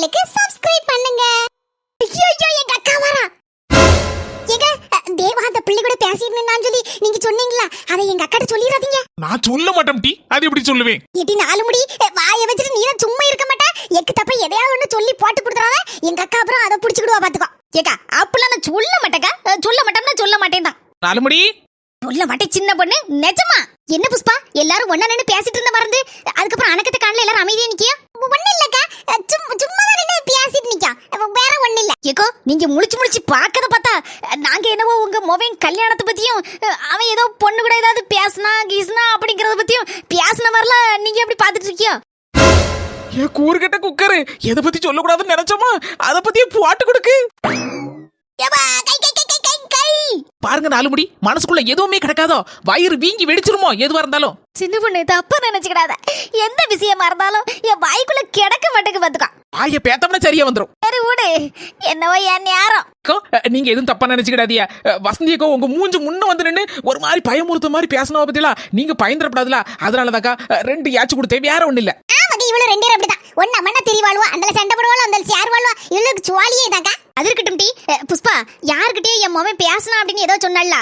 சேனலுக்கு சப்ஸ்கிரைப் பண்ணுங்க. ஐயோ எங்க அக்கா வரா. எங்க தேவா அந்த பிள்ளை கூட பேசிட்டு நான் சொல்லி நீங்க சொன்னீங்களா, அதை எங்க அக்காட்ட சொல்லிராதீங்க. நான் சொல்ல மாட்டேன் டி, அது எப்படி சொல்லுவேன்? இடி நாலு முடி வாயை வச்சிட்டு நீ சும்மா இருக்க மாட்டா. எக்கு தப்ப எதையாவது ஒண்ணு சொல்லி போட்டு கொடுத்துறாத. எங்க அக்கா அப்புறம் அதை புடிச்சுக்கிடுவா பாத்துக்கோ. ஏக்கா அப்பலாம் நான் சொல்ல மாட்டேக்கா, சொல்ல மாட்டேன்னா சொல்ல மாட்டேன் தான். நாலுமடி சொல்ல மாட்டேன் சின்ன பொண்ணு. நிஜமா என்ன புஷ்பா, எல்லாரும் ஒண்ணா நின்னு பேசிட்டு இருந்த மறந்து அதுக்கப்புறம் அணக்கத்தை காணல, எல்லாரும் அமைதியா நிக்கியா? ஒண்ணு இல்லக்கா, சும்மா தான் நின்னு பேசிட்டு நிக்கா, வேற ஒண்ணு இல்ல. ஏக்கோ நீங்க முழிச்சு பாக்கத பார்த்தா நாங்க என்னவோ உங்க மொபைல் கல்யாணத்தை பத்தியும் அவன் ஏதோ பொண்ணு கூட ஏதாவது பேசினா கீசுனா அப்படிங்கறத பத்தியும் பேசின மாதிரிலாம் நீங்க எப்படி பாத்துட்டு இருக்கியோ? ஏ கூறுகட்ட குக்கரு, எதை பத்தி சொல்லக்கூடாதுன்னு நினைச்சோமா அதை பத்தியே பாட்டு கொடுக்கு. பாருங்க நாலுமுடி, மனசுக்குள்ள எதுவுமே கிடக்காதோ, வயிறு வீங்கி வெடிச்சிருமோ எதுவா இருந்தாலும். சின்ன பொண்ணு தப்பா நினைச்சுக்கிடாத. எந்த விஷயமா இருந்தாலும் என் வாய்க்குள்ள கிடக்க மாட்டேங்க பாத்துக்கா. ஆய பேத்தம்னா சரியா வந்துரும். சரி விடு, என்னவோ என் நேரம். நீங்க எதுவும் தப்பா நினைச்சுக்கிடாதியா. வசந்தியக்கோ உங்க மூஞ்சு முன்ன வந்து நின்று ஒரு மாதிரி பயமுறுத்த மாதிரி பேசணும் பத்தியா, நீங்க பயந்துடப்படாதுல, அதனாலதாக்கா ரெண்டு யாச்சு கொடுத்தேன், வேற ஒண்ணு இல்ல. இவ்வளவு ரெண்டு பேரும் அப்படிதான், ஒன்னு அம்மனா தெரியவாளுவா, அந்த சண்டை போடுவாளோ, அந்த சேர் வாழ்வா, இவளுக்கு சுவாலியே தாக்கா. அது இருக்கட்டும் டி. புஷ்பா யாருக்கிட்டே என் மொபைல் பேசணும் அப்படின்னு ஏதோ சொன்னால.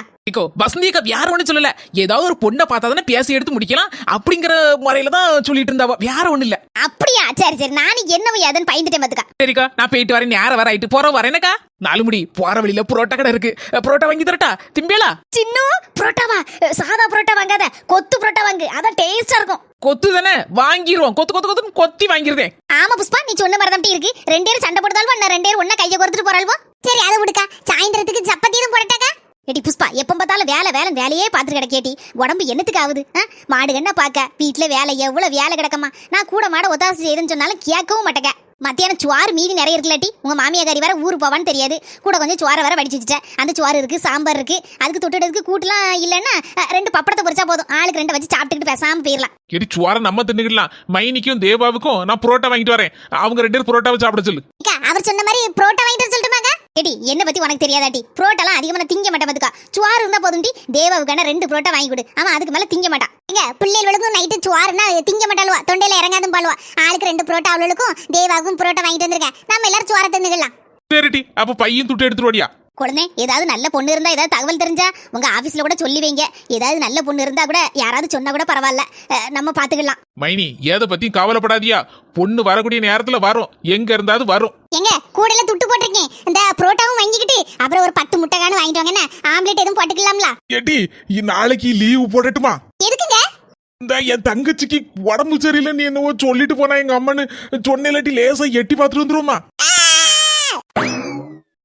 வசந்தியக்கா யார ஒண்ணு சொல்லல, ஏதாவது ஒரு பொண்ணை பார்த்தாதானே பேசி எடுத்து முடிக்கலாம் அப்படிங்கிற முறையில தான் சொல்லிட்டு இருந்தாவா, வேற ஒண்ணு இல்ல. அப்படியா? சரி நானும் என்னவோ அதன் பயந்துட்டேன் பாத்துக்கா. சரிக்கா நான் போயிட்டு வரேன், யார வர ஆயிட்டு போற வரேனக்கா. நாலுமுடி போற வழியில புரோட்டா கடை இருக்கு, புரோட்டா வாங்கி தரட்டா? திம்பேலா சின்ன புரோட்டாவா? சாதா புரோட்டா வாங்காத, கொத்து புரோட்டா வாங்கு, அதான் டேஸ்டா இருக்கும். கொத்து தானே வாங்கிடுவோம், கொத்து கொத்தி வாங்கிருதேன். ஆமா புஷ்பா, நீ சொன்ன மாதிரி தான் இருக்கு. ரெண்டு பேரும் சண்டை போடுதாலும் நான் ரெண்டு பேரும் ஒண்ணா கையை கொடுத்துட்டு போறாள்வோ. சரி அதை விடுக்கா, சாயந்தரத்துக்கு சப்பாத்தி எதுவும் போடட்டாக்கா? ஏடி புஷ்பா, எப்ப பார்த்தாலும் வேலையே பார்த்துட்டு கிடக்கேட்டி, உடம்பு என்னத்துக்கு ஆகுது? மாடு என்ன பார்க்க, வீட்டுல வேலை எவ்வளவு வேலை கிடக்கமா. நான் கூட மாட ஒத்தாசை செய்யுதுன்னு சொன்னாலும் கேட்கவும் மாட்டேங்க. மத்தியானம் சுவாறு மீதி நிறைய இருக்குல்லாட்டி, உங்க மாமியாரி வேற ஊருக்கு போவான்னு தெரியாது, கூட கொஞ்சம் சுவாரை வேற வடிச்சு வச்சுட்டேன். அந்த சுவாறு இருக்கு, சாம்பார் இருக்கு, அதுக்கு தொட்டுறதுக்கு கூட்டலாம் இல்லைன்னா ரெண்டு பப்படத்தை பொரிச்சா போதும், ஆளுக்கு ரெண்டு வச்சு சாப்பிட்டுக்கிட்டு பேசாம போயிடலாம். எடி சுவாரை நம்ம தின்னுக்கலாம். மைனிக்கும் தேவாவுக்கும் நான் புரோட்டா வாங்கிட்டு வரேன், அவங்க ரெண்டு பேரும் புரோட்டாவை சாப்பிட சொல்லு. அவர் சொன்ன மாதிரி புரோட்டா வாங்கிட்டு சொல்லட்டுமாங்க? ஏடி என்ன பத்தி உனக்கு தெரியாதாட்டி, புரோட்டாலாம் அதிகமா திங்க மாட்டேன் பாத்துக்கா. சுவாறு இருந்தா போதும் டி, தேவாவுக்கான ரெண்டு புரோட்டா வாங்கி கொடு, அவன் அதுக்கு மேல திங்க மாட்டான். எங்க பிள்ளைகளுக்கும் நைட்டு சுவாருன்னா திங்க மாட்டாளுவா, தொண்டையில இறங்காதும் பாலுவா. ஆளுக்கு ரெண்டு புரோட்டா அவளுக்கும் தேவாவுக்கும் புரோட்டா வாங்கிட்டு வந்திருக்கேன், நம்ம எல்லாரும் சுவாரை தின்னுக்கலாம். சரிடி, அப்ப பையன் துட்டு எடுத்துட்டு ஓடியா. குழந்தை ஏதாவது நல்ல பொண்ணு இருந்தா ஏதாவது தகவல் தெரிஞ்சா உங்க ஆபீஸ்ல கூட சொல்லி வைங்க. ஏதாவது நல்ல பொண்ணு இருந்தா கூட யாராவது சொன்னா கூட பரவாயில்ல, நம்ம பாத்துக்கலாம். மைனி எதை பத்தி கவலைப்படாதியா, பொண்ணு வரக்கூடிய நேரத்துல வரும், எங்க இருந்தாவது வரும். எங்க கூடையில துட்டு போட்டிருக்கேன், இந்த புரோட்டாவும் வாங்கிக்கிட்டு அப்புறம் ஒரு 10 முட்டைகானு வாங்கிட்டு வாங்க, ஆம்லெட் எதுவும் போட்டுக்கலாம்ல. ஏடி நாளைக்கு லீவு போடட்டுமா? எதுக்குங்க? இந்த என் தங்கச்சிக்கு உடம்பு சரியில்லைன்னு என்னவோ சொல்லிட்டு போனா எங்க அம்மனு சொன்னேலாட்டி லேசா எட்டி பார்த்துட்டு வந்துருமா.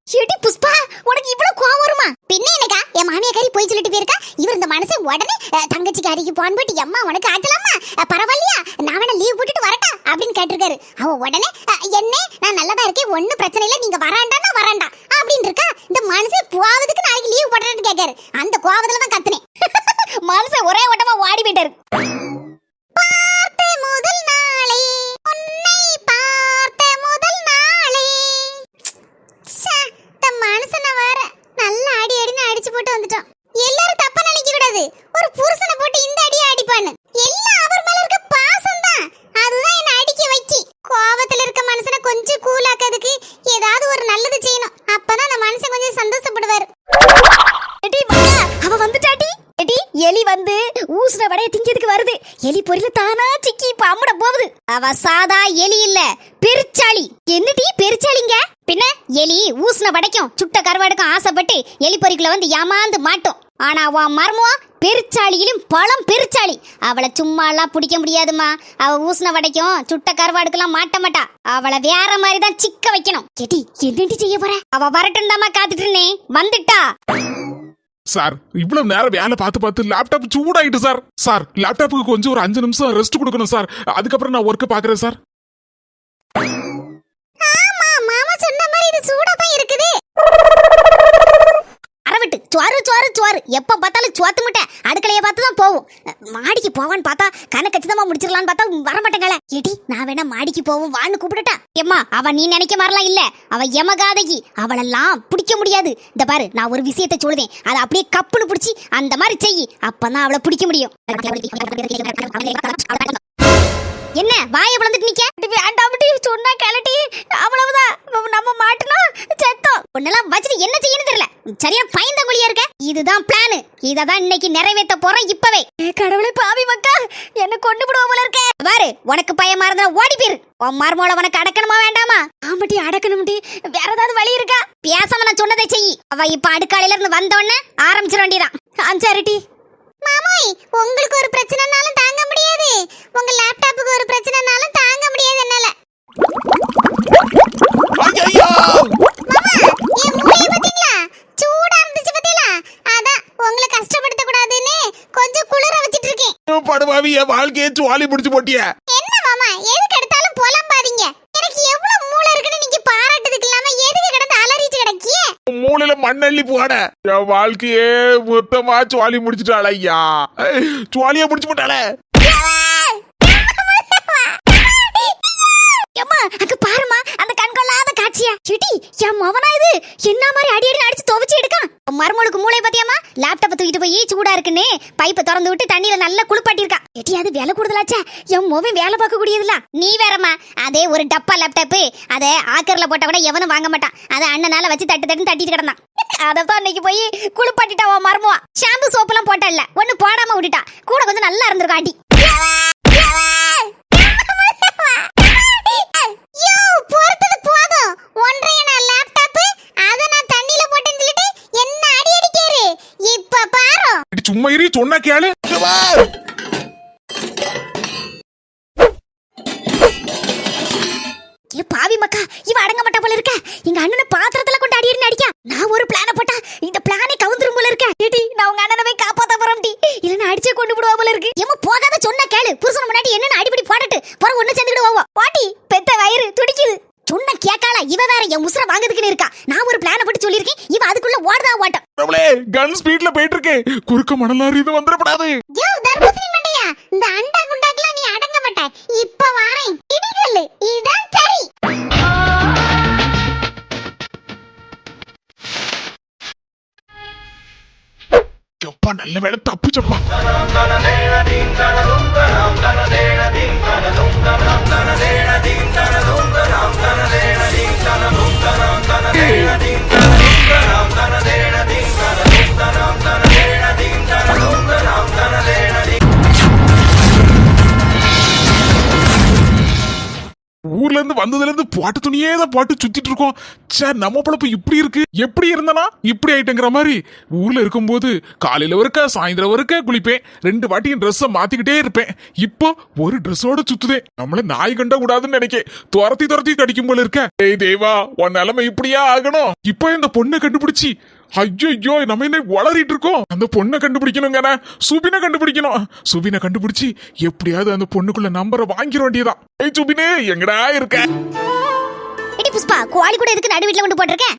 ஏடி புஷ்பா, உனக்கு இவ்வளவு கோவம் வருமா? பின்ன என்னக்கா, என் மாமியாரி போய் சொல்லிட்டு போயிருக்கா. இவர் இந்த மனுஷன் உடனே தங்கச்சிக்காரிக்கு போன் போட்டு, அம்மா உனக்கு ஆச்சலாமா, பரவாயில்லையா, நான் வேணா லீவ் போட்டுட்டு வரட்டா அப்படின்னு கேட்டிருக்காரு. அவ உடனே என்ன நான் நல்லதா இருக்கேன், ஒன்னும் பிரச்சனை இல்லை, நீங்க வராண்டானா வராண்டா அப்படின்னு இருக்கா. இந்த மனுஷன் போவதுக்கு நாளைக்கு லீவ் போட்டுறேன்னு கேட்காரு. அந்த கோவத்துல தான் கத்துனேன். மனுஷன் ஒரே ஓட்டமா ஓடி போயிட்டாரு. பார்த்த முதல் நாளே, உன்னை பார்த்த முதல் நாளே, மனுஷனை வேற நல்லா அடி அடின்னு அடிச்சு போட்டு வந்துட்டோம். எல்லாரும் தப்பா நினைக்க கூடாது, ஒரு புருஷனை போட்டு இந்த அடியை அடிப்பான்னு. எல்லாம் அவர் மேல இருக்க பாசம் தான், அதுதான் என்ன அடிக்க வைக்கி. கோபத்துல இருக்க மனுஷனை கொஞ்சம் கூலாக்கிறதுக்கு ஏதாவது ஒரு நல்லது செய்யணும், அப்பதான் அந்த மனுஷன் கொஞ்சம் சந்தோஷப்படுவாரு. அவ வந்துட்டாட்டி. எலி வந்து ஊசுன வடைய திங்கிறதுக்கு வருது. எலி பொரியல தானா சிக்கி இப்ப அம்முட போகுது. அவ சாதா எலி இல்ல, பெருச்சாளி. என்னடி பெருச்சாளிங்க? பின்ன எலி ஊசுன வடைக்கும் சுட்ட கருவாடுக்கும் ஆசைப்பட்டு எலி பொறிக்குள்ள வந்து ஏமாந்து மாட்டோம். ஆனா அவ மர்மோ பெருச்சாளியிலும் பழம் பெருச்சாளி. அவளை சும்மா எல்லாம் பிடிக்க முடியாதுமா. அவ ஊசுன வடைக்கும் சுட்ட கருவாடுக்கெல்லாம் மாட்ட மாட்டா, அவளை வேற மாதிரிதான் சிக்க வைக்கணும். கேட்டி என்னடி செய்ய போற? அவ வரட்டும் தாமா காத்துட்டு இருந்தேன், வந்துட்டா. சார் இவ்வளவு நேரம் வேலை பார்த்து லேப்டாப் சூடாயிட்டு சார். சார் லேப்டாப்புக்கு கொஞ்சம் ஒரு 5 நிமிஷம் ரெஸ்ட் கொடுக்கணும் சார், அதுக்கப்புறம் நான் ஒர்க் பாக்குறேன் சார். ஆமா மாமா சொன்ன மாதிரி இது சூடா தான் இருக்குது. அரவிட்டு சுவாரு சுவாரு சுவாரு, எப்ப பார்த்தாலும் சுவாத்து முட்டை. அடுக்கலைய பார்த்து தான் போவோம். மாடிக்கு போவான்னு பார்த்தா கணக்கச்சிதமா முடிச்சிடலான்னு பார்த்தா வர மாட்டேங்கல. ஏடி நான் வேணா மாடிக்கு போவோம் வான்னு கூப்பிடட்டா? எம்மா அவ நீ நினைக்க மாதிரிலாம் இல்ல, அவ எமகாதகி, அவளெல்லாம் பிடிக்க முடியாது. இந்த பாரு நான் ஒரு விஷயத்தை சொல்லுதேன், அதை அப்படியே கப்புன்னு பிடிச்சி அந்த மாதிரி செய், அப்பதான் அவளை பிடிக்க முடியும். என்ன வாயை பிளந்துட்டு நிக்க? வேண்டாம்டி சொன்னா கேளட்டி, அவ்வளவுதான். நம்ம மாட்டனா செத்தோம். உன்னெல்லாம் வச்சிட்டு என்ன செய்யணும் தெரியல. சரியா பயந்தங்குழியா இருக்க. இதுதான் பிளான். இததான் இன்னைக்கு நிறைவேற்ற போறேன் இப்பவே. கடவுளே, பாவி மக்கா, என்ன கொண்டு விடுவ போல இருக்க. பாரு, உனக்கு பயமா இருந்தா ஓடி போயிரு. உன் மர்மோள உனக்கு அடக்கணுமா வேண்டாமா? ஆமாட்டி, அடக்கணும்டி. வேற ஏதாவது வழி இருக்கா? பேசாம நான் சொன்னதை செய். அவ இப்ப அடுக்காலையில இருந்து வந்தோடனே ஆரம்பிச்சிட வேண்டியதான். சரிட்டி. மாமோய், உங்களுக்கு ஒரு பிரச்சனைனாலும் தாங்க முடியாது. உங்க லேப்டாப்புக்கு ஒரு பிரச்சனைனாலும் தாங்க முடியாது என்னால. ஐயோ! மாமா, என் மூளைய பாத்தீங்களா? சூடா இருந்துச்சு பாத்தீங்களா? அதான் உங்களை கஷ்டப்படுத்த கூடாதுன்னு கொஞ்சம் குளிர வச்சிட்டு இருக்கேன். படுபாவி, என் வாழ்க்கையை சுவாலி முடிச்சு போட்டிய. என்ன மாமா, எதுக்கு எடுத்தாலும் புலம்பாதீங்க. எனக்கு எவ்வளவு மூளை இருக்குன்னு நீங்க பாராட்டுறதுக்கு இல்லாம எதுக்கு கிடந்து அலறிட்டு கிடக்கிய? மூளையில மண்ணள்ளி போட என் வாழ்க்கையே மொத்தமா சுவாலி முடிச்சுட்டாள. ஐயா, சுவாலியா முடிச்சு போட்டாளே. அம்மா, அங்க பாருமா, அந்த கண்கொள்ளாத காட்சியா. சிட்டி, என் மவனா இது என்ன மாதிரி அடி அடி அடிச்சு துவைச்சு எடுக்கான். மர்மலுக்கு மூளை பாத்தியாமா? லேப்டாப் தூக்கிட்டு போய் சூடா இருக்குன்னு பைப்பை திறந்து விட்டு தண்ணியில நல்லா குளிப்பாட்டி இருக்கா. எட்டி, அது வேலை கூடுதலாச்சா? என் மோவன் வேலை பார்க்க கூடியதுல. நீ வேறம்மா, அதே ஒரு டப்பா லேப்டாப். அதை ஆக்கர்ல போட்ட கூட எவனும் வாங்க மாட்டான். அதை அண்ணனால வச்சு தட்டு தட்டுன்னு தட்டிட்டு கிடந்தான். அதத்தான் இன்னைக்கு போய் குளிப்பாட்டிட்டா உன் மர்மவா. ஷாம்பு சோப்பு எல்லாம் போட்டா இல்ல, ஒண்ணு போடாம விட்டுட்டா. கூட கொஞ்சம் நல்லா இருந்திருக்கும் அடி. சும்மா இரு, சொன்னா கேளு. பாவி மக்கா, இவ அடங்க மாட்டா போல இருக்க. எங்க அண்ணனை பாத்திரத்துல கொண்டு அடியேன்னு அடிக்கா. நான் ஒரு பிளான போட்டா இந்த பிளானே கவுந்துரும் போல இருக்க. ஏடி, நான் உங்க அண்ணனை போய் காப்பாத்த போறேன் டி. இல்லன்னா அடிச்சே கொண்டு விடுவா போல இருக்கு. ஏமா போகாத, சொன்னா கேளு. புருஷன் முன்னாடி என்னன்னு அடிபடி போடட்டு போற ஒண்ணு சேர்ந்துக்கிடுவா. பாட்டி, பெத்த வயிறு துடிக்குது. சொன்ன கேட்கால. இவ வேற என் உசுர வாங்குறதுக்குன்னு இருக்கா. நான் ஒரு பிளான போட்டு சொல்லியிருக்கேன். இவ அதுக்குள்ள ஓடுதா ஓட்டம். கன் ஸ்பீட்ல போயிட்டு இருக்கு. குறுக்க மணலாரி இது வந்துடப்படாது. யோ தர்பூசணி மண்டையா, இந்த அண்டா குண்டாக்கெல்லாம் நீ அடங்க மாட்டாய். இப்ப வாரேன். இடிகல்லு, இதான் சரி. எப்பா, நல்ல வேலை தப்பிச்சப்பா. ஊர்ல இருந்து வந்ததுல இருந்து போட்ட துணியே தான் போட்டு சுத்திட்டு இருக்கோம். சார், நம்ம பொழப்பு இப்படி இருக்கு. எப்படி இருந்தனா இப்படி ஆயிட்டேங்கிற மாதிரி. ஊர்ல இருக்கும்போது காலையில ஒருக்க சாயந்தரம் ஒருக்க குளிப்பேன். 2 வாட்டி என் ட்ரெஸ்ஸை மாத்திக்கிட்டே இருப்பேன். இப்போ ஒரு ட்ரெஸ்ஸோட சுத்துதே. நம்மள நாய் கண்ட கூடாதுன்னு நினைக்க துரத்தி துரத்தி கடிக்கும் போல இருக்க. ஏய் தேவா, உன் நிலைமை இப்படியா ஆகணும்? இப்போ இந்த பொண்ணை கண்டுபிடிச்சி, ஐயோ நம்ம என்ன வளரிட்டு இருக்கோம். அந்த பொண்ணை கண்டுபிடிக்கணுங்க. சுபினை கண்டுபிடிக்கணும். சுபினை கண்டுபிடிச்சி எப்படியாவது அந்த பொண்ணுக்குள்ள நம்பரை வாங்கிட வேண்டியதான். ஏய் சுபினே, எங்கடா இருக்க? எடி புஷ்பா, கோழி கூட எதுக்கு நடு வீட்ல கொண்டு போட்டிருக்கேன்?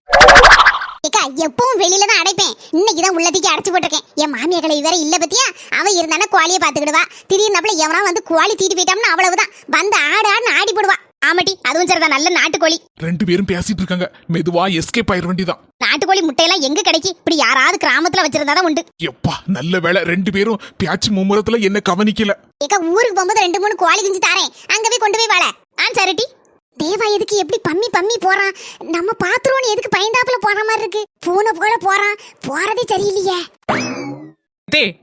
ஏக்கா, எப்பவும் வெளியில தான் அடைப்பேன். இன்னைக்கு தான் உள்ளத்துக்கு அடைச்சு போட்டிருக்கேன். என் மாமியா கிளவி வேற இல்ல பத்தியா. அவ இருந்தானா கோழியை பாத்துக்கிடுவா. திடீர்னு எவனா வந்து கோழி தீட்டு போயிட்டோம்னா அவ்வளவுதான். வந்து ஆடுன்னு ஆடி போடுவா. ஆமாட்டி, அதுவும் சரிதான். நல்ல நாட்டுக்கோழி. 2 பேரும் பேசிட்டு இருக்காங்க. மெதுவா எஸ்கேப் ஆயிர வேண்டியதான். நாட்டுக்கோழி முட்டையெல்லாம் எங்க கிடைக்கி? இப்படி யாராவது கிராமத்துல வச்சிருந்தாதான் உண்டு. எப்பா, நல்ல வேலை 2 பேரும் பேச்சு மும்முரத்துல என்ன கவனிக்கல. ஏக்கா, ஊருக்கு போகும்போது 2-3 கோழி குஞ்சு தாரேன். அங்க போய் கொண்டு போய் வாழ. சரிட்டி. தேவா எதுக்கு எப்படி பம்மி போறான்? நம்ம பாத்துருவோன்னு எதுக்கு பயந்தாப்புல போற மாதிரி இருக்கு? பூனை போல போறான். போறதே சரியில்லையே.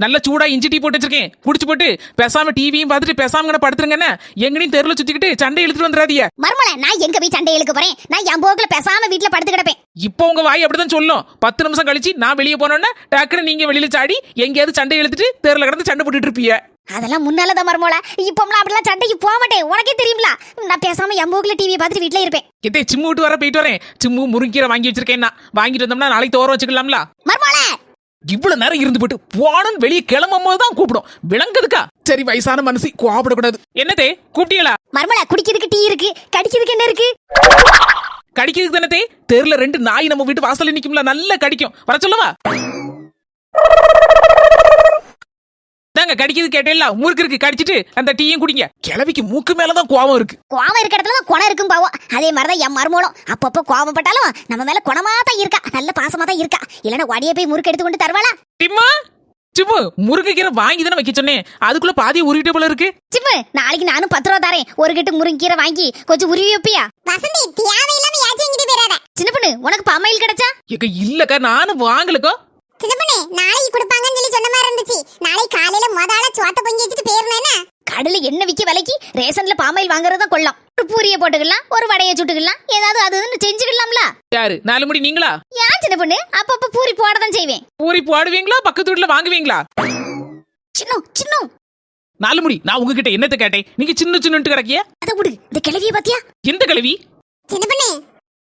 நல்ல சூடா இஞ்சி டீ போட்டு வச்சிருக்கேன். குடிச்சு போட்டு பேசாம டிவியும் பார்த்துட்டு பேசாம படுத்துருங்க. எங்கனையும் தெருல சுத்திக்கிட்டு சண்டை இழுத்துட்டு வந்துடாதீங்க. மர்மல, நான் எங்க போய் சண்டை இழுக்க போறேன்? நான் என் போக்குல பேசாம வீட்டுல படுத்து கிடப்பேன். இப்போ உங்க வாய் அப்படிதான் சொல்லும். 10 நிமிஷம் கழிச்சு நான் வெளியே போனோன்னா டக்குன்னு நீங்க வெளியில சாடி எங்கேயாவது சண்டை இழுத்துட்டு தெருல கிடந்து சண்டை போட்டுட்டு இருப்பீங்க. அதெல்லாம் முன்னாலதான் மர்மோல. இப்போம்லாம் அப்படிலாம் சண்டைக்கு போக மாட்டேன். உனக்கே தெரியும்ல. நான் பேசாம என் போக்குல டிவியை பார்த்துட்டு வீட்டுல இருப்பேன். எதே சிம்மு விட்டு வர போயிட்டு வரேன். சிம்மு முருங்கீரை வாங்கி வச்சிருக்கேன். வாங்கிட்டு வந்தோம்னா நாளைக்கு தோற வச்சுக்கலாம்ல. மர்மோல, இவ்வளவு நேரம் இருந்து போட்டு போனன்னு வெளியே கிளம்பும் போதுதான் கூப்பிடும். விளங்குதுக்கா? சரி, வயசான மனசு கோவப்படக்கூடாது. என்னதே கூப்பிட்டீங்களா? மர்மோல, குடிக்கிறதுக்கு டீ இருக்கு. கடிக்கிறதுக்கு என்ன இருக்கு? கடிக்கிறதுக்கு தானே. தெருல 2 நாய் நம்ம வீட்டு வாசல்ல நிக்கும்ல, நல்லா கடிக்கும். வர சொல்லவா? தாங்க கடிக்கிறது கேட்டேல்ல, முறுக்கு இருக்கு, கடிச்சிட்டு அந்த டீயும் குடிங்க. கிளவிக்கு மூக்கு மேலதான் கோவம் இருக்கு. கோவம் இருக்க இடத்துல தான் குணம் இருக்கும் பாவம். அதே மாதிரிதான் என் மர்மோளும். அப்பப்போ கோவப்பட்டாலும் நம்ம மேல குணமா தான் இருக்கா. நல்ல பாசமா தான் இருக்கா. இல்லன்னா வடிய போய் முறுக்கு எடுத்து கொண்டு தருவாளா? டிம்மா, சிம்மு முருங்கைக்கீரை வாங்கி தானே வைக்க சொன்னேன், அதுக்குள்ள பாதியை உருவிட்டே போல இருக்கு. சிம்மு நாளைக்கு நானும் 10 ரூபா தரேன், ஒரு கட்டு முருங்கீரை வாங்கி கொஞ்சம் உருவி வைப்பியா? வசந்தி தேவையில்லாம யாச்சும் இங்கிட்டு போயிடாத. சின்ன பொண்ணு உனக்கு பாமாயில் கிடைச்சா? ஏக்கா இல்லக்கா, நானும் வாங்கலக்கா. சின்ன பொண்ணு நாளைக்கு கொடுப்பாங்கன்னு சொல்லி சொன்ன மாதிரி இருந்துச்சு. நாளைக்கு காலையில முதல்ல சோத்த பொங்கி வச்சுட்டு போயிரலானே. கடல எண்ணெய் விக்க விலைக்கு ரேஷன்ல பாமாயில் வாங்குறதா கொள்ளலாம். ஒரு பூரியை போட்டுக்கலாம், ஒரு வடையை சுட்டுக்கலாம், ஏதாவது அதுன்னு செஞ்சுக்கலாம்ல. யாரு 4 மணி நீங்களா? ஏன் சின்ன பொண்ணு அப்பப்ப பூரி போடதான் செய்வேன். பூரி போடுவீங்களா, பக்கத்து வீட்டுல வாங்குவீங்களா? சின்ன சின்ன 4 மணி நான் உங்ககிட்ட என்னத்தை கேட்டேன், நீங்க சின்ன சின்னட்டு கிடக்கிய. அத விடு, இந்த கிழவிய பாத்தியா? எந்த கிழவி? சின்ன பொண்ணு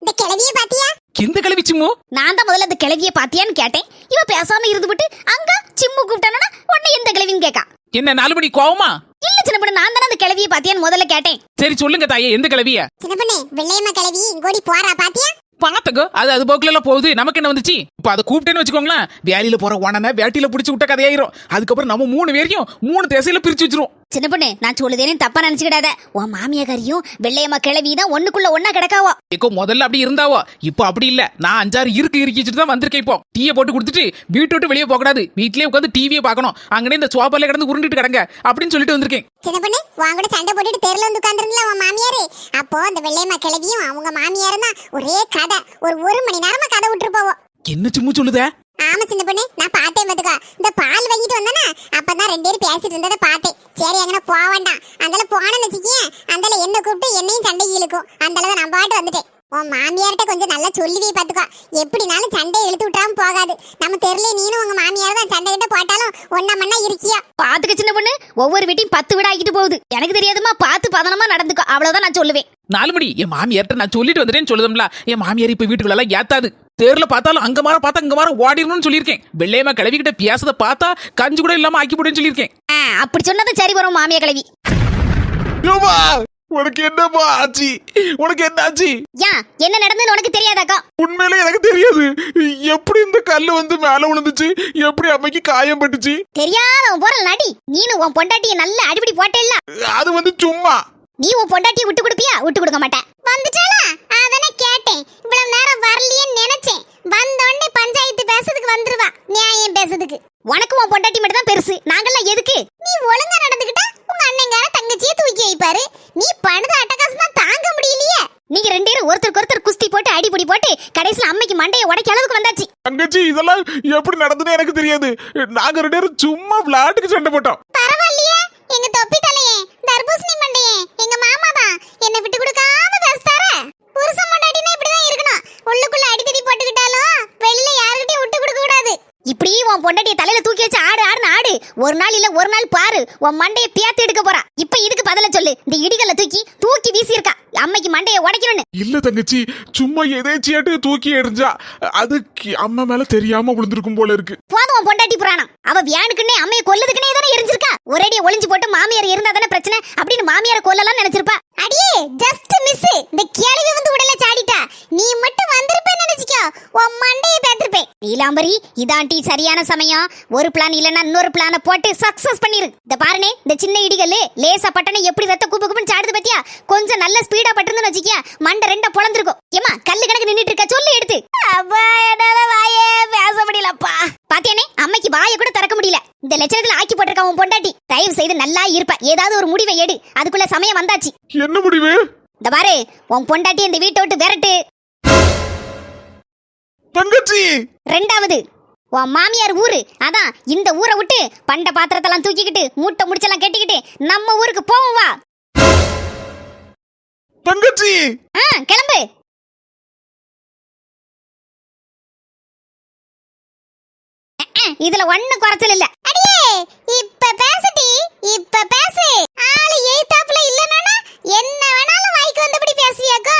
இந்த கிழவிய பாத்தியா? எந்த கிழவி சிம்மு? நான் தான் முதல்ல இந்த கிழவிய பாத்தியான்னு கேட்டேன். இவ பேசாம இருந்துபிட்டு அங்க சிம்மு கூப்பிட்டானா உடனே எந்த கிழவின்னு கேக்கா. என்ன 4 மணி கோவமா? இல்ல சின்ன பொண்ணு, நான் தானே அந்த கிழவிய பாத்தியான்னு முதல்ல கேட்டேன். சரி சொல்லுங்க தாயே, எந்த கிழவிய? சின்ன பொண்ணு வெள்ளையம்மா கிழவி இங்கோடி போறா பாத்தியா? பாத்தக்கோ, அது போக்குல எல்லாம் போகுது, நமக்கு என்ன வந்துச்சு? இப்ப அதை கூப்பிட்டேன்னு வச்சுக்கோங்களேன், வேலையில போற உடனே வேட்டியில புடிச்சு விட்ட கதையாயிரும். அதுக்கப்புறம் நம்ம 3 பேரையும் 3 திசையில பிரிச்சு வச்சிரும். சின்ன பொண்ணு நான் சொல்லுதேன்னு தப்பா நினைச்சுக்கிடாத. உன் மாமியாக்காரியும் வெள்ளையம்மா கிழவி தான் ஒண்ணுக்குள்ள ஒன்னா கிடக்காவோ. ஏக்கோ முதல்ல அப்படி இருந்தாவோ, இப்போ அப்படி இல்ல. நான் 5-6 இறுக்கிச்சிட்டு தான் வந்திருக்கேன். இப்போ டீயை போட்டு கொடுத்துட்டு வீட்டு விட்டு வெளியே போக கூடாது, வீட்லயே உட்காந்து டிவியை பார்க்கணும், அங்கனே இந்த சோபால கிடந்து உருண்டுட்டு கிடங்க அப்படின்னு சொல்லிட்டு வந்திருக்கேன். சின்ன பொண்ணு வாங்க கூட சண்டை போட்டுட்டு தெருல வந்து உட்கார்ந்துருங்களா உன் மாமியாரு. அப்போ அந்த வெள்ளையம்மா கிழவியும் அவங்க மாமியாரும் தான் ஒரே கதை, ஒரு 1 மணி நேரமா கதை விட்டுரு போவோம். என்ன சும்மா சொல்லுத? ஆமா சின்ன பொண்ணு நான் பார்த்தேன் பாத்துக்கோ. இந்த பால் வாங்கிட்டு வந்தானே அப்பதான் 2 பேரும் பேசிட்டு இருந்ததை பார்த்தேன். சரி எங்கன போக வேண்டாம், அந்தால போனேன்னு வச்சுக்கேன், அந்தால என்ன கூப்பிட்டு என்னையும் சண்டை இழுக்கும். அந்தால நான் பாட்டு வந்துட்டேன். உன் மாமியார்கிட்ட கொஞ்சம் நல்லா சொல்லுவே பாத்துக்கோ, எப்படினாலும் சண்டையை இழுத்து விட்டாம போகாது. நம்ம தெருல நீனும் உங்க மாமியார் தான் சண்டை கிட்ட போட்டாலும் ஒன்னா மண்ணா இருக்கியா. பாத்துக்க சின்ன பொண்ணு, ஒவ்வொரு வீட்டையும் 10 வீடு ஆகிட்டு போகுது. எனக்கு தெரியாதுமா, பார்த்து பதனமா நடந்துக்கோ, அவ்வளவுதான் நான் சொல்லுவேன். 4 மணி என் மாமியார்ட்ட நான் சொல்லிட்டு வந்துட்டேன்னு சொல்லுதம்ல. என் மாமியார் இப்ப வீட்டுக்குள்ள எல்லாம் ஏத்தாது. தேர்ல பார்த்தாலும் அங்க மாற பார்த்தா இங்க மாற ஓடிடணும்னு சொல்லியிருக்கேன். வெள்ளையம்மா கிளவிக்கிட்ட பேசத பார்த்தா கஞ்சி கூட இல்லாம ஆக்கி போடுன்னு சொல்லியிருக்கேன். அப்படி சொன்னது சரி வரும் மாமியா கிளவி. உனக்கு என்னப்பா ஆச்சு? உனக்கு என்ன ஆச்சு? ஏன் என்ன நடந்ததுன்னு உனக்கு தெரியாதாக்கா? உண்மையிலே எனக்கு தெரியாது. எப்படி இந்த கல்லு வந்து மேல விழுந்துச்சு, எப்படி அம்மைக்கு காயம் பட்டுச்சு? தெரியாதவன் போற நடி. நீனு உன் பொண்டாட்டிய நல்ல அடிபடி போட்டேல்ல. அது வந்து சும்மா. நீ உன் பொண்டாட்டிய விட்டு கொடுப்பியா? விட்டு கொடுக்க மாட்டேன். வந்துட்டாளா? அதனே கேட்டேன். இவ்வளவு நேரம் வரலையேன்னு நினைச்சேன். வந்தோடனே பஞ்சாயத்து பேசுறதுக்கு வந்துருவா, நியாயம் பேசுறதுக்கு. உனக்கு உன் பொண்டாட்டி மட்டும் தான் பெருசு, நாங்கெல்லாம் எதுக்கு? நீ ஒழுங்கா நடந்துக்கிட்டா உங்க அண்ணங்கார தங்கச்சியை தூக்கி வைப்பாரு. நீ படுத அட்டகாசம் தான் தாங்க முடியலையே. நீங்க 2 பேரும் ஒருத்தருக்கு ஒருத்தர் குஸ்தி போட்டு அடிபடி போட்டு கடைசில அம்மைக்கு மண்டைய உடைக்க அளவுக்கு வந்தாச்சு. தங்கச்சி இதெல்லாம் எப்படி நடந்துன்னு எனக்கு தெரியாது. நாங்க 2 பேரும் சும்மா விளையாட்டுக்கு சண்டை போட்டோம். பரவாயில்லையே, எங்க தொப்பி தலையே தர்பூசணி மண்டையே எங்க மாமா தான் என்ன விட்டு கொடுக்காம பேசுறாரு. புருஷன் பொண்டாட்டினா இப்படிதான் இருக்கணும். உள்ளுக்குள்ள அடிதடி போட்டுக்கிட்டாலும் வெளியில யாருக்கிட்டையும் விட்டு கொடுக்க கூடாது. இப்படி உன் பொண்டாட்டிய தலையில தூக்கி வச்சு ஆடு ஆடுன்னு ஆடு. ஒரு நாள் இல்ல ஒரு நாள் பாரு உன் மண்டைய பேத்து எடுக்க போறா. இப்ப இதுக்கு பதில சொல்லு. இந்த இடிகல்ல தூக்கி வீசி இருக்கா, அம்மைக்கு மண்டைய உடைக்கணும்னு. இல்ல தங்கச்சி, சும்மா எதேச்சியாட்டு தூக்கி எறிஞ்சா, அது அம்மா மேல தெரியாம விழுந்திருக்கும் போல இருக்கு. போதும் உன் பொண்டாட்டி புராணம். அவ வியானுக்குன்னே அம்மைய கொல்லதுக்குன்னே தானே எரிஞ்சிருக்கா. ஒரேடியா ஒளிஞ்சு போட்டு மாமியார் இருந்தா தானே பிரச்சனை அப்படின்னு மாமியார கொல்லலாம் நினைச்சிருப்பா. அடியே ஜஸ்ட் மிஸ். இந்த கேள்வி வந்து உடல சாடிட்டா. நீ மட்டும் வந்திருப்பேன்னு நினைச்சிக்கோ, உன் மண்டைய பேத்திருப்பேன். நீலாம்பரி இதாண்டி சரியான சமயம். ஒரு பிளான் இல்லன்னா இன்னொரு பிளான போட்டு சக்சஸ் பண்ணிரு. இந்த பாருனே, இந்த சின்ன இடிகல்லு லேசா பட்டனை எப்படி ரத்த குப்பு குப்புன்னு சாடுது பத்தியா? கொஞ்சம் நல்ல ஸ்பீடா பட்டிருந்தோன்னு வச்சுக்கியா மண்டை 2 பொளந்திருக்கும். ஏமா கல்லு கணக்கு நின்னுட்டு இருக்க, சொல்லு எடுத்து. அப்பா என்னால வாயே பேச முடியலப்பா. பாத்தியானே அம்மைக்கு வாயை கூட திறக்க முடியல. இந்த லட்சணத்துல ஆக்கி போட்டிருக்க உன் பொண்டாட்டி. தயவு செய்து நல்லா இருப்ப, ஏதாவது ஒரு முடிவை எடு. அதுக்குள்ள சமயம் வந்தாச்சு. என்ன முடிவு? இந்த பாரு, உன் பொண்டாட்டி இந்த வீட்டை விட்டு விரட்டு. தங்கச்சி 2வது உன் மாமியார் ஊரு, அதான் இந்த ஊரை விட்டு பண்ட பாத்திரத்தெல்லாம் தூக்கிக்கிட்டு மூட்டை முடிச்செல்லாம் கட்டிக்கிட்டு நம்ம ஊருக்கு போவோம் வா. தங்கச்சி கிளம்பு. இதுல ஒண்ணு குறைச்சல் இல்ல. அடியே இப்ப பேசுடி, இப்ப பேசு. ஆளு எய்தாப்ல இல்லனா என்ன வேணாலும் வாய்க்கு வந்தபடி பேசுவியாக்கோ.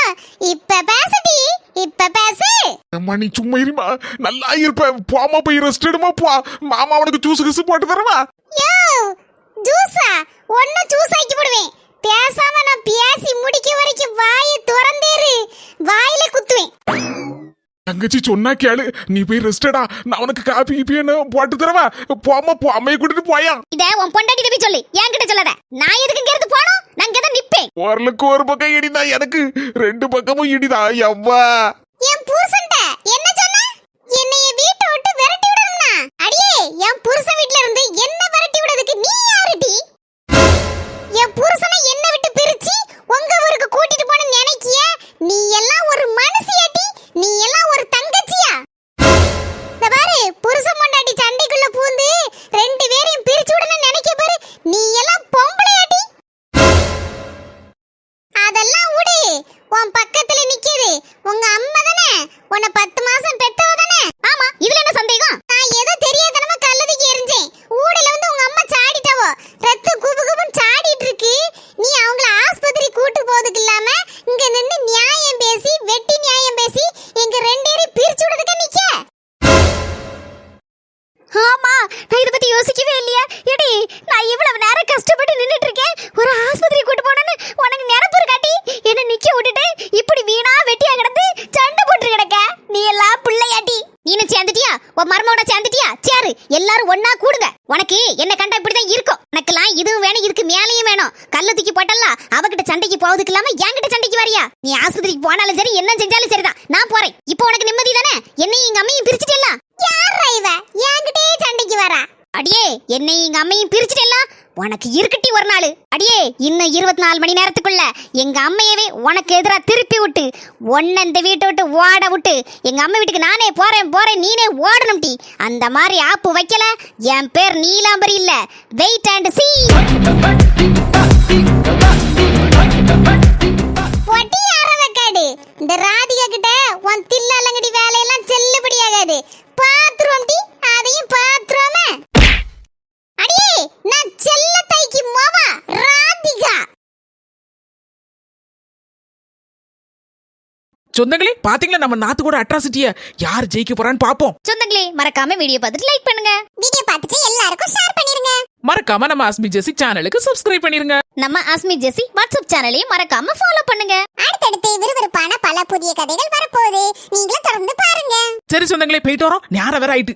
இப்ப பேசுடி, இப்ப பேசு. அம்மா நீ சும்மா இருமா, நல்லா இருப்ப. போமா போய் ரெஸ்ட் எடுமா போ. மாமா அவனுக்கு ஜூஸ் கிசு போட்டு தரவா? யோ ஜூஸா? ஒண்ணு ஜூஸ் ஆக்கி போடுவேன். பேசாம நான் பேசி முடிக்க வரைக்கும் வாயை திறந்தேரு, வாயில குத்துவேன். தங்கச்சி சொன்னா கேளு, நீ போய் ரெஸ்டடா. நான் உனக்கு காபி கீப்பின்னு போட்டு தரவா? போமா போ, அம்மையை கூட்டிட்டு போயா. இத உன் பொண்டாட்டிட்ட போய் சொல்லு, என்கிட்ட சொல்லாத. நான் எதுக்கு இங்க இருந்து போறோம்? நான் இங்க தான் நிப்பேன். ஓரலுக்கு ஒரு பக்கம் இடிதா, எனக்கு 2 பக்கமும் இடிதா. எவ்வா என் புருஷன்ட்ட என்ன சொன்ன? என்னைய வீட்டை விட்டு விரட்டி விடணும்னா அடியே என் புருஷன் வீட்ல இருந்து என்ன விரட்டி விடுறதுக்கு நீ யாருடி? என் புருஷனை என்ன விட்டு பிரிச்சு உங்க ஊருக்கு கூட்டிட்டு போன நினைக்கிய? நீ எல்லாம் ஒரு மனுஷியாடி? நீ எல்லாம் ஒரு தங்கச்சியா? இந்த பாரு, புருஷன் பொண்டாட்டி சண்டைக்குள்ள பூந்து ரெண்டு பேரையும் பிரிச்சு விடணும்னு நினைக்க பாரு. நீ எல்லாம் பொம்பளையாடி? அதெல்லாம் விடு. உன் பக்கத்துல நிக்குது உங்க அம்மா தானே? உன்னை 10 மாசம் பெத்தவ தானே? ஆமா, இதுல என்ன சந்தேகம்? நான் ஏதோ தெரியாதனமா கல்லதிக்கு எரிஞ்சேன். ஊடல வந்து உங்க அம்மா சாடிட்டாவோ. ரத்த குபு குபுன்னு சாடிட்டு இருக்கு. நீ அவங்கள ஆஸ்பத்திரி கூட்டு போறதுக்கு இல்லாம இங்க நின்னு நியாயம் பேசி வெட்டி நியாயம் பேசி எங்க ரெண்டு பேரையும் பிரிச்சு விடுறதுக்கு நிக்க. ஆமா, நான் இத பத்தி யோசிக்கவே இல்லையா? எடி, நான் இவ்வளவு நேரம் கஷ்டப்பட்டு நின்னுட்டு இருக்கேன். ஒரு ஆஸ்பத்திரி கூட்டி போனேன்னு உனக்கு நினைப்பு இருக்காட்டி? என்ன நிக்க விட்டுட்டு இப்படி வீணா வெட்டியா கிடந்து சண்டை போட்டு கிடக்க. நீ எல்லாம் பிள்ளையாட்டி. நீனு சேர்ந்துட்டியா? உன் மர்மோட சேர்ந்துட்டியா? சேரு, எல்லாரும் ஒண்ணா கூடுங்க. உனக்கு என்ன கண்டா இப்படிதான் இருக்கும். உனக்கெல்லாம் இதுவும் வேணும், இதுக்கு மேலேயும் வேணும். கல்ல தூக்கி போட்டல்ல, அவகிட்ட சண்டைக்கு போவதுக்கு இல்லாம என்கிட்ட சண்டைக்கு வரியா? நீ ஆஸ்பத்திரிக்கு போனாலும் சரி, என்ன செஞ்சாலும் சரிதான், நான் போறேன். இப்போ உனக்கு நிம்மதி தானே? என்னையும் எங்க அம்மையும் பிரிச்சுட்டேல்ல. யாரா இவ என்கிட்டே சண்டைக்கு வரா? அடியே, என்னையும் எங்க அம்மையும் பிரிச்சுட்டேல்ல. உனக்கு இருக்கட்டி ஒரு நாள். அடியே, இன்னும் 24 மணி நேரத்துக்குள்ள எங்க அம்மையவே உனக்கு எதிரா திருப்பி விட்டு ஒன்ன இந்த வீட்டை விட்டு ஓட விட்டு எங்க அம்மா வீட்டுக்கு நானே போறேன் நீனே ஓடணும் டி. அந்த மாதிரி ஆப்பு வைக்கல, என் பேர் நீலாம்பரி இல்ல, வெயிட் அண்ட் சீ. பொட்டி அரவக்காடு, இந்த ராதிகா கிட்ட உன் தில்லாலங்கடி வேலையெல்லாம் செல்லுபடியாகாது. பாத்ரூம் டி, அதையும் பாத்ரூம். அடியே, நான் செல்ல தைக்கு மோவா ராதிகா. சொந்தங்களே, பாத்தீங்களா நம்ம நாத்து கூட அட்ராசிட்டிய? யார் ஜெயிக்க போறான்னு பாப்போம். சொந்தங்களே, மறக்காம வீடியோ பார்த்துட்டு லைக் பண்ணுங்க. வீடியோ பார்த்துட்டு எல்லாருக்கும் ஷேர் பண்ணிருங்க. மறக்காம நம்ம அஸ்மி ஜெசி சேனலுக்கு சப்ஸ்கிரைப் பண்ணிருங்க. நம்ம அஸ்மி ஜெசி வாட்ஸ்அப் சேனலையும் மறக்காம ஃபாலோ பண்ணுங்க. அடுத்தடுத்து விறுவிறுப்பான பல புதிய கதைகள் வரப்போகுது. நீங்களும் தொடர்ந்து பாருங்க. சரி சொந்தங்களே, போயிட்டு வரோம். நேரம் வேற ஆயிட்டு.